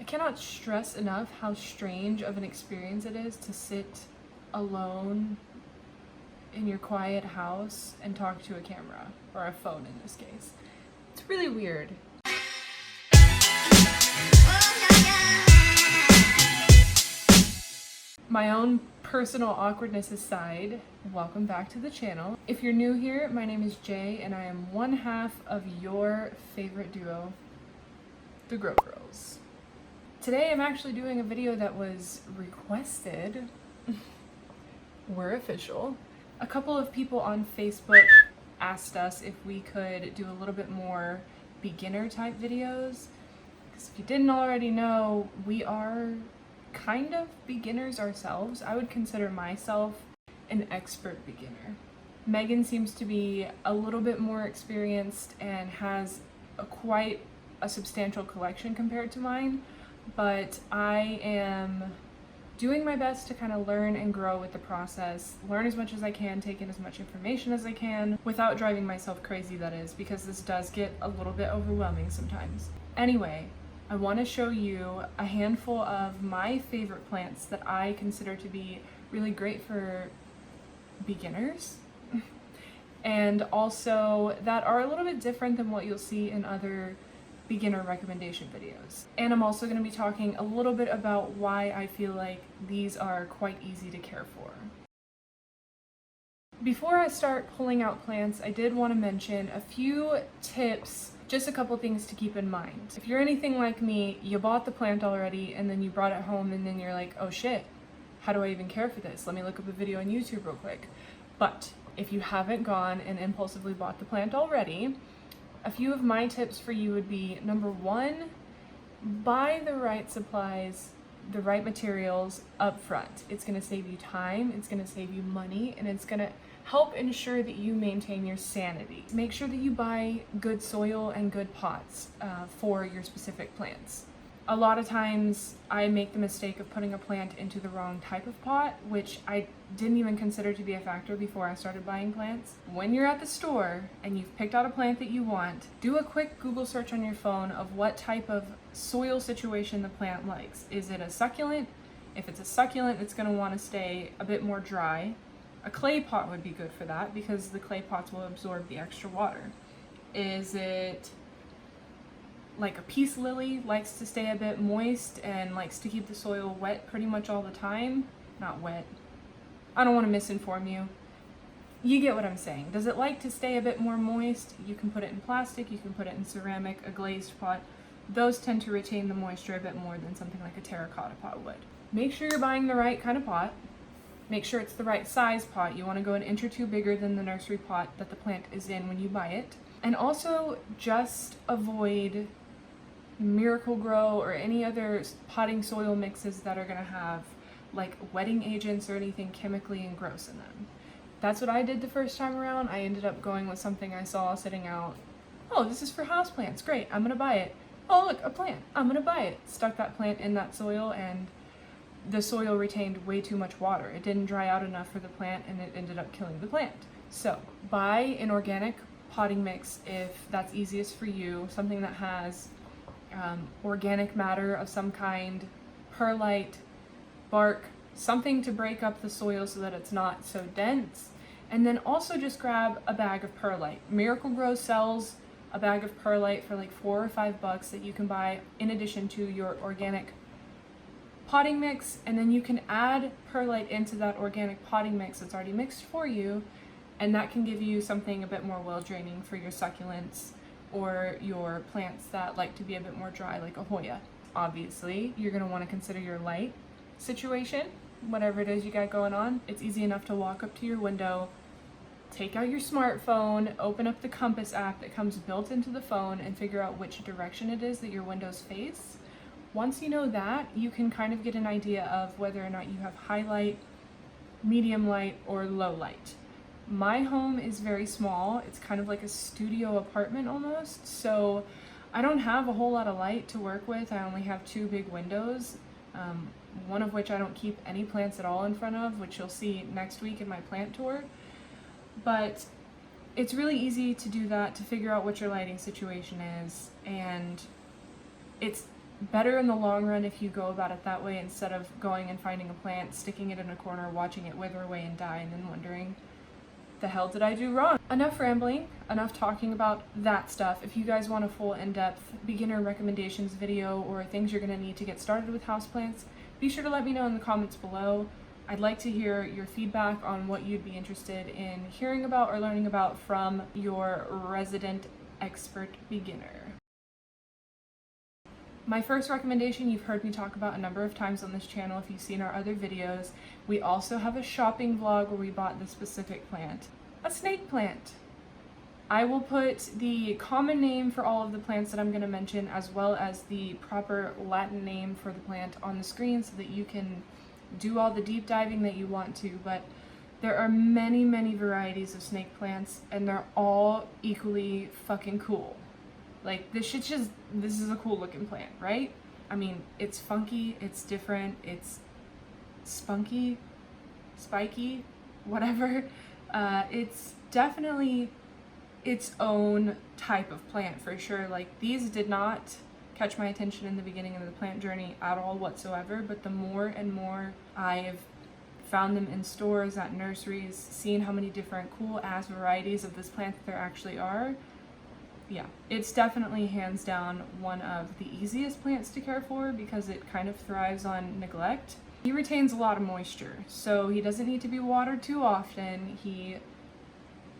cannot stress enough how strange of an experience it is to sit alone in your quiet house and talk to a camera, or a phone in this case. It's really weird. My own personal awkwardness aside, welcome back to the channel. If you're new here, my name is Jay and I am one half of your favorite duo, the Grow Girls. Today I'm actually doing a video that was requested. We're official. A couple of people on Facebook asked us if we could do a little bit more beginner type videos. Because if you didn't already know, we are kind of beginners ourselves. I would consider myself an expert beginner. Megan seems to be a little bit more experienced and has quite a substantial collection compared to mine, but I am doing my best to kind of learn and grow with the process, learn as much as I can, take in as much information as I can, without driving myself crazy, that is, because this does get a little bit overwhelming sometimes. Anyway, I want to show you a handful of my favorite plants that I consider to be really great for beginners and also that are a little bit different than what you'll see in other beginner recommendation videos. And I'm also going to be talking a little bit about why I feel like these are quite easy to care for. Before I start pulling out plants, I did want to mention a few tips. Just a couple things to keep in mind. If you're anything like me, you bought the plant already and then you brought it home and then you're like, oh shit, how do I even care for this? Let me look up a video on YouTube real quick. But if you haven't gone and impulsively bought the plant already, a few of my tips for you would be, number one, buy the right supplies, the right materials up front. It's going to save you time, it's going to save you money, and it's going to help ensure that you maintain your sanity. Make sure that you buy good soil and good pots for your specific plants. A lot of times I make the mistake of putting a plant into the wrong type of pot, which I didn't even consider to be a factor before I started buying plants. When you're at the store and you've picked out a plant that you want, do a quick Google search on your phone of what type of soil situation the plant likes. Is it a succulent? If it's a succulent, it's going to want to stay a bit more dry. A clay pot would be good for that because the clay pots will absorb the extra water. Is it like a peace lily, likes to stay a bit moist and likes to keep the soil wet pretty much all the time? Not wet. I don't want to misinform you. You get what I'm saying. Does it like to stay a bit more moist? You can put it in plastic, you can put it in ceramic, a glazed pot. Those tend to retain the moisture a bit more than something like a terracotta pot would. Make sure you're buying the right kind of pot. Make sure it's the right size pot. You want to go an inch or two bigger than the nursery pot that the plant is in when you buy it. And also just avoid Miracle-Gro or any other potting soil mixes that are going to have like wetting agents or anything chemically and gross in them. That's what I did the first time around. I ended up going with something I saw sitting out. Oh, this is for houseplants. Great, I'm going to buy it. Oh, look, a plant. I'm going to buy it. Stuck that plant in that soil and the soil retained way too much water. It didn't dry out enough for the plant and it ended up killing the plant. So buy an organic potting mix if that's easiest for you, something that has organic matter of some kind, perlite, bark, something to break up the soil so that it's not so dense. And then also just grab a bag of perlite. Miracle-Gro sells a bag of perlite for like $4 or $5 that you can buy in addition to your organic potting mix, and then you can add perlite into that organic potting mix that's already mixed for you, and that can give you something a bit more well draining for your succulents or your plants that like to be a bit more dry, like a Hoya. Obviously, you're going to want to consider your light situation, whatever it is you got going on. It's easy enough to walk up to your window, take out your smartphone, open up the compass app that comes built into the phone, and figure out which direction it is that your windows face. Once you know that, you can kind of get an idea of whether or not you have high light, medium light, or low light. My home is very small. It's kind of like a studio apartment almost, so I don't have a whole lot of light to work with. I only have two big windows, one of which I don't keep any plants at all in front of, which you'll see next week in my plant tour. But it's really easy to do that, to figure out what your lighting situation is, and it's better in the long run if you go about it that way instead of going and finding a plant, sticking it in a corner, watching it wither away and die, and then wondering, the hell did I do wrong? Enough rambling, enough talking about that stuff. If you guys want a full in-depth beginner recommendations video or things you're gonna need to get started with houseplants, be sure to let me know in the comments below. I'd like to hear your feedback on what you'd be interested in hearing about or learning about from your resident expert beginner. My first recommendation you've heard me talk about a number of times on this channel if you've seen our other videos. We also have a shopping vlog where we bought this specific plant, a snake plant. I will put the common name for all of the plants that I'm going to mention as well as the proper Latin name for the plant on the screen so that you can do all the deep diving that you want to, but there are many, many varieties of snake plants and they're all equally fucking cool. Like, this is a cool looking plant, right? I mean, it's funky, it's different, it's spunky, spiky, whatever. It's definitely its own type of plant for sure. Like, these did not catch my attention in the beginning of the plant journey at all whatsoever, but the more and more I've found them in stores, at nurseries, seen how many different cool ass varieties of this plant there actually are, yeah, it's definitely hands down one of the easiest plants to care for because it kind of thrives on neglect. He retains a lot of moisture, so he doesn't need to be watered too often. He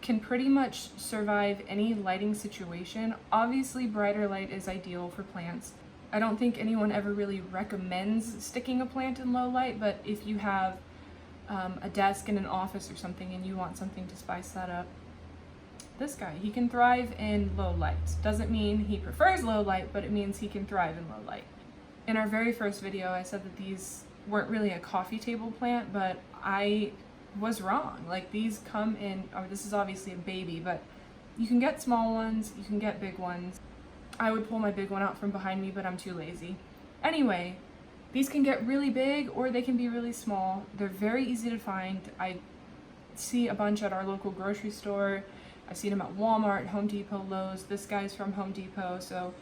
can pretty much survive any lighting situation. Obviously, brighter light is ideal for plants. I don't think anyone ever really recommends sticking a plant in low light, but if you have a desk in an office or something and you want something to spice that up, this guy, he can thrive in low light. Doesn't mean he prefers low light, but it means he can thrive in low light. In our very first video, I said that these weren't really a coffee table plant, but I was wrong. Like, these come in, this is obviously a baby, but you can get small ones, you can get big ones. I would pull my big one out from behind me, but I'm too lazy. Anyway, these can get really big or they can be really small. They're very easy to find. I see a bunch at our local grocery store. I've seen them at Walmart, Home Depot, Lowe's. This guy's from Home Depot, so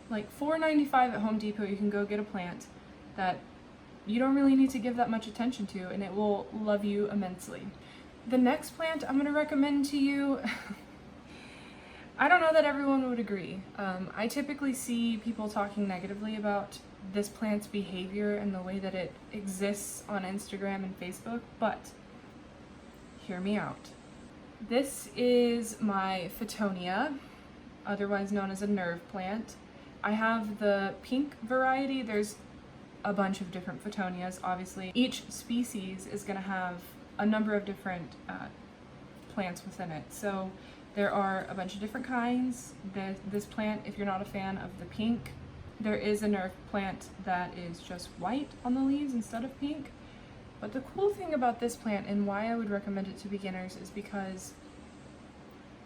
like $4.95 at Home Depot, you can go get a plant that you don't really need to give that much attention to, and it will love you immensely. The next plant I'm going to recommend to you, I don't know that everyone would agree. I typically see people talking negatively about this plant's behavior and the way that it exists on Instagram and Facebook, but hear me out. This is my Fittonia, otherwise known as a nerve plant. I have the pink variety. There's a bunch of different Fittonias, obviously. Each species is going to have a number of different plants within it. So there are a bunch of different kinds. This plant, if you're not a fan of the pink, there is a nerve plant that is just white on the leaves instead of pink. But the cool thing about this plant and why I would recommend it to beginners is because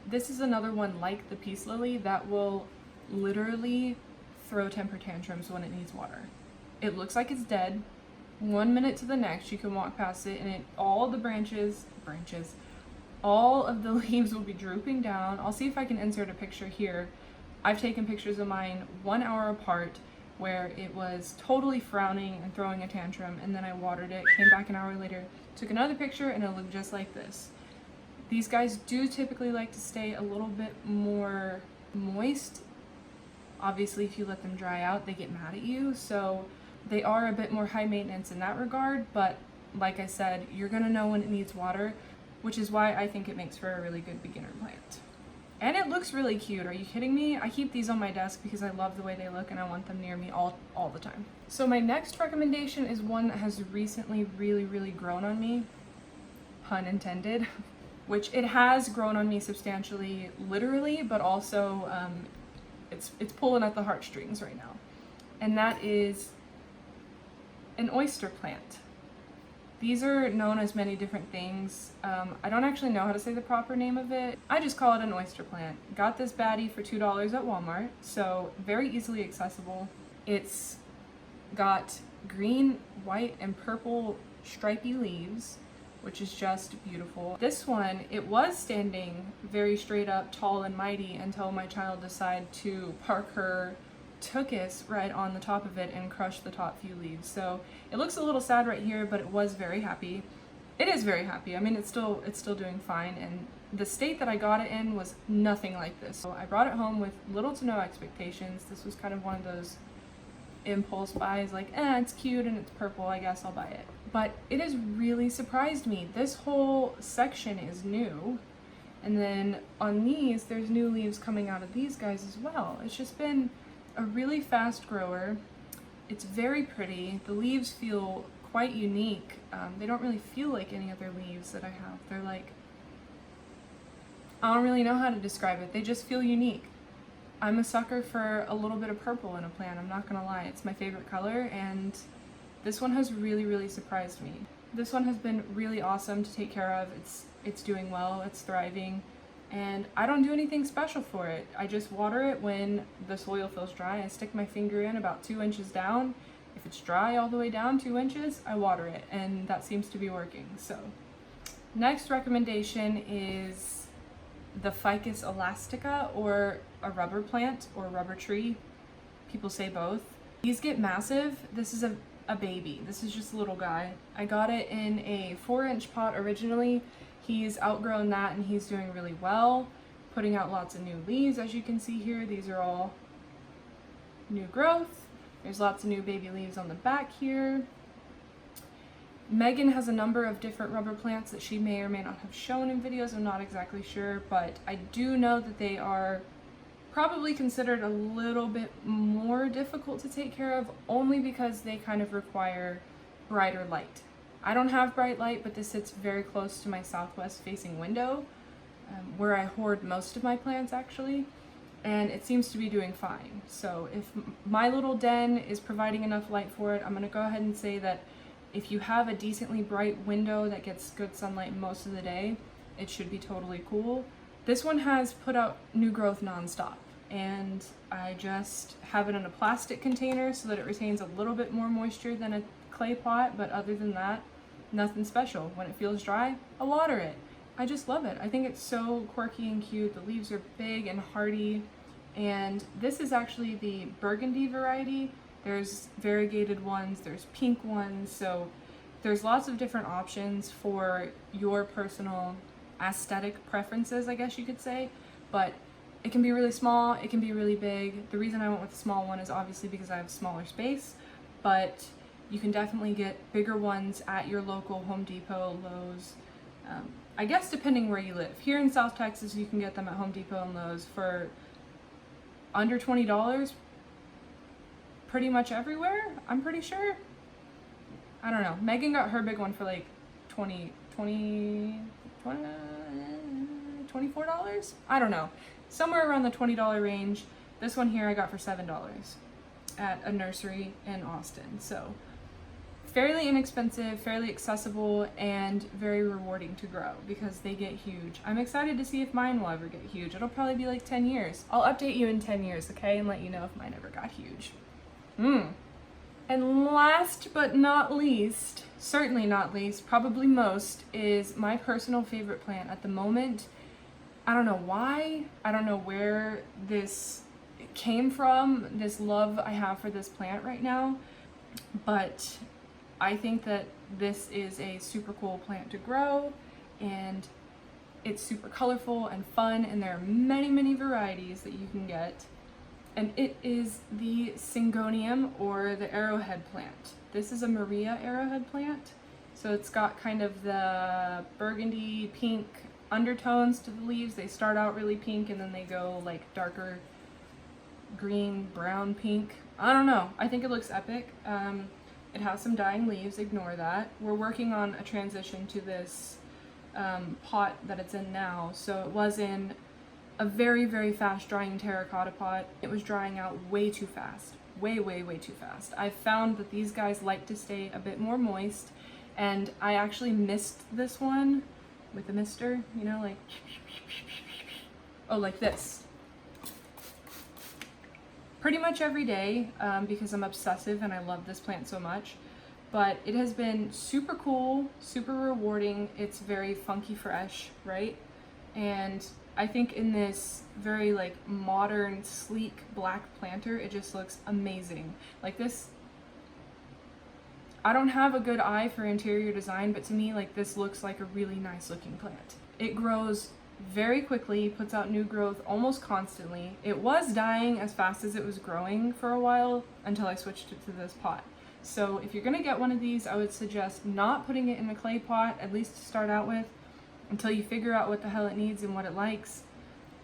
this is another one like the peace lily that will literally throw temper tantrums when it needs water. It looks like it's dead. 1 minute to the next, you can walk past it and all the branches, all of the leaves will be drooping down. I'll see if I can insert a picture here. I've taken pictures of mine 1 hour apart where it was totally frowning and throwing a tantrum, and then I watered it, came back an hour later, took another picture, and it looked just like this. These guys do typically like to stay a little bit more moist. Obviously, if you let them dry out, they get mad at you, so they are a bit more high maintenance in that regard, but like I said, you're gonna know when it needs water, which is why I think it makes for a really good beginner plant. And it looks really cute. Are you kidding me? I keep these on my desk because I love the way they look and I want them near me all the time. So my next recommendation is one that has recently really grown on me, pun intended, which it has grown on me substantially, literally, but also it's pulling at the heartstrings right now. And that is an oyster plant. These are known as many different things. I don't actually know how to say the proper name of it. I just call it an oyster plant. Got this baddie for $2 at Walmart, so very easily accessible. It's got green, white, and purple stripy leaves, which is just beautiful. This one, it was standing very straight up, tall and mighty until my child decided to park her took us right on the top of it and crushed the top few leaves. So it looks a little sad right here, but it was very happy. It is very happy. I mean, it's still doing fine, and the state that I got it in was nothing like this. So I brought it home with little to no expectations. This was kind of one of those impulse buys, like, it's cute and it's purple, I guess I'll buy it. But it has really surprised me. This whole section is new. And then on these, there's new leaves coming out of these guys as well. It's just been a really fast grower. It's very pretty. The leaves feel quite unique. They don't really feel like any other leaves that I have. They're like, I don't really know how to describe it. They just feel unique. I'm a sucker for a little bit of purple in a plant, I'm not gonna lie. It's my favorite color, and this one has really, really surprised me. This one has been really awesome to take care of. It's doing well, it's thriving, and I don't do anything special for it. I just water it when the soil feels dry. I stick my finger in about 2 inches down. If it's dry all the way down 2 inches, I water it, and that seems to be working. So, next recommendation is the Ficus elastica, or a rubber plant or rubber tree. People say both. These get massive. This is a baby. This is just a little guy. I got it in a 4-inch pot originally. He's outgrown that and he's doing really well, putting out lots of new leaves. As you can see here, these are all new growth. There's lots of new baby leaves on the back here. Megan has a number of different rubber plants that she may or may not have shown in videos. I'm not exactly sure, but I do know that they are probably considered a little bit more difficult to take care of, only because they kind of require brighter light. I don't have bright light, but this sits very close to my southwest facing window, where I hoard most of my plants actually, and it seems to be doing fine. So if my little den is providing enough light for it, I'm gonna go ahead and say that if you have a decently bright window that gets good sunlight most of the day, it should be totally cool. This one has put out new growth nonstop, and I just have it in a plastic container so that it retains a little bit more moisture than a clay pot, but other than that, nothing special. When it feels dry, I'll water it. I just love it. I think it's so quirky and cute. The leaves are big and hardy, and this is actually the burgundy variety. There's variegated ones, there's pink ones, so there's lots of different options for your personal aesthetic preferences, I guess you could say. But it can be really small, it can be really big. The reason I went with the small one is obviously because I have smaller space, but you can definitely get bigger ones at your local Home Depot, Lowe's. I guess depending where you live. Here in South Texas, you can get them at Home Depot and Lowe's for under $20. Pretty much everywhere, I'm pretty sure. I don't know. Megan got her big one for like $24? I don't know. Somewhere around the $20 range. This one here I got for $7 at a nursery in Austin. So fairly inexpensive, fairly accessible, and very rewarding to grow because they get huge. I'm excited to see if mine will ever get huge. It'll probably be like 10 years. I'll update you in 10 years, okay? And let you know if mine ever got huge. And last but not least, certainly not least, probably most, is my personal favorite plant at the moment. I don't know why, I don't know where this came from, this love I have for this plant right now, but I think that this is a super cool plant to grow, and it's super colorful and fun, and there are many, many varieties that you can get. And it is the Syngonium, or the arrowhead plant. This is a Maria arrowhead plant. So it's got kind of the burgundy pink undertones to the leaves. They start out really pink and then they go like darker green, brown, pink. I don't know. I think it looks epic. It has some dying leaves, ignore that. We're working on a transition to this pot that it's in now. So it was in a very, very fast drying terracotta pot. It was drying out way too fast. Way, way, way too fast. I've found that these guys like to stay a bit more moist, and I actually mist this one with a mister, you know, like, oh, like this. Pretty much every day, because I'm obsessive and I love this plant so much. But it has been super cool, super rewarding. It's very funky fresh, right? And I think in this very like modern, sleek black planter, it just looks amazing. Like this, I don't have a good eye for interior design, but to me, like this looks like a really nice looking plant. It grows very quickly, puts out new growth almost constantly. It was dying as fast as it was growing for a while until I switched it to this pot. So if you're gonna get one of these, I would suggest not putting it in a clay pot, at least to start out with, until you figure out what the hell it needs and what it likes.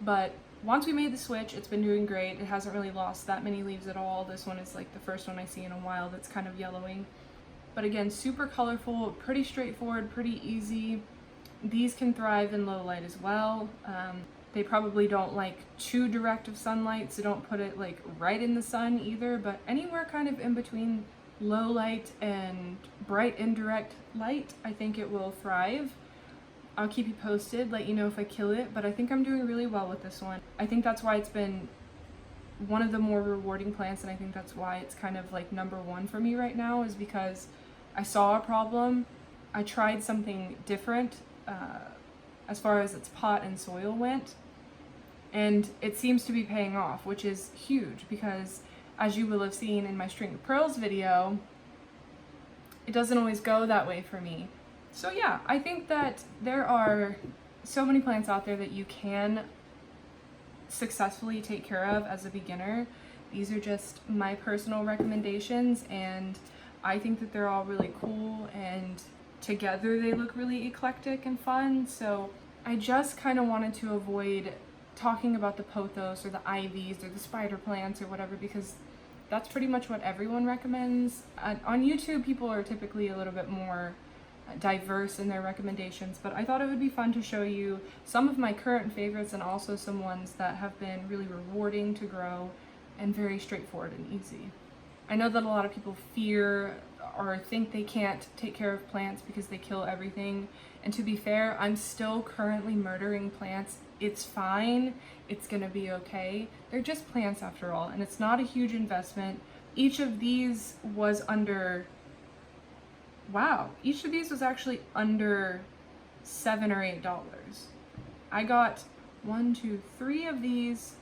But once we made the switch, it's been doing great. It hasn't really lost that many leaves at all. This one is like the first one I see in a while that's kind of yellowing. But again, super colorful, pretty straightforward, pretty easy. These can thrive in low light as well. They probably don't like too direct of sunlight, so don't put it like right in the sun either, but anywhere kind of in between low light and bright indirect light, I think it will thrive. I'll keep you posted, let you know if I kill it, but I think I'm doing really well with this one. I think that's why it's been one of the more rewarding plants, and I think that's why it's kind of like number one for me right now, is because I saw a problem, I tried something different as far as its pot and soil went, and it seems to be paying off, which is huge because, as you will have seen in my string of pearls video, it doesn't always go that way for me. So yeah, I think that there are so many plants out there that you can successfully take care of as a beginner. These are just my personal recommendations, and I think that they're all really cool, and together they look really eclectic and fun. So I just kind of wanted to avoid talking about the pothos or the ivies or the spider plants or whatever, because that's pretty much what everyone recommends. On YouTube, people are typically a little bit more diverse in their recommendations, but I thought it would be fun to show you some of my current favorites and also some ones that have been really rewarding to grow and very straightforward and easy. I know that a lot of people fear or think they can't take care of plants because they kill everything, and to be fair, I'm still currently murdering plants. It's fine, it's gonna be okay. They're just plants after all, and it's not a huge investment. Each of these was under, wow, each of these was actually under $7 or $8. I got 1, 2, 3 of these.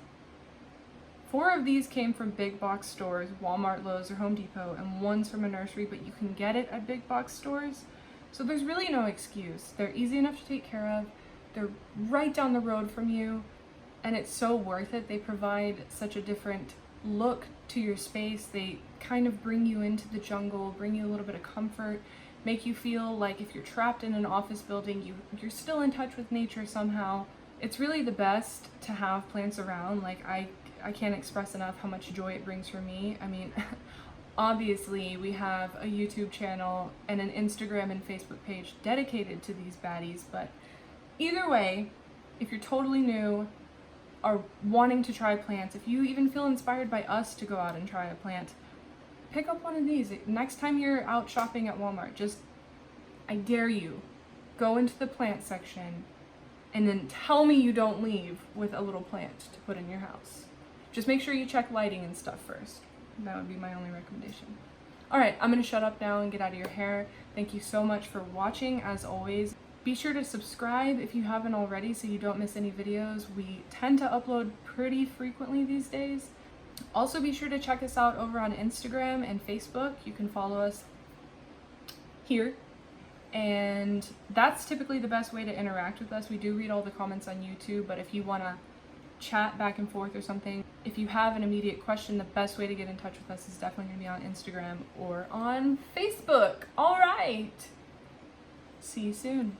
4 of these came from big box stores, Walmart, Lowe's, or Home Depot, and one's from a nursery, but you can get it at big box stores. So there's really no excuse. They're easy enough to take care of. They're right down the road from you, and it's so worth it. They provide such a different look to your space. They kind of bring you into the jungle, bring you a little bit of comfort, make you feel like if you're trapped in an office building, you're still in touch with nature somehow. It's really the best to have plants around. Like I can't express enough how much joy it brings for me. I mean, obviously we have a YouTube channel and an Instagram and Facebook page dedicated to these baddies, but either way, if you're totally new or wanting to try plants, if you even feel inspired by us to go out and try a plant, pick up one of these. Next time you're out shopping at Walmart, just, I dare you, go into the plant section and then tell me you don't leave with a little plant to put in your house. Just make sure you check lighting and stuff first. That would be my only recommendation. All right, I'm gonna shut up now and get out of your hair. Thank you so much for watching, as always. Be sure to subscribe if you haven't already so you don't miss any videos. We tend to upload pretty frequently these days. Also, be sure to check us out over on Instagram and Facebook. You can follow us here. And that's typically the best way to interact with us. We do read all the comments on YouTube, but if you wanna chat back and forth or something, if you have an immediate question, the best way to get in touch with us is definitely gonna be on Instagram or on Facebook. All right. See you soon.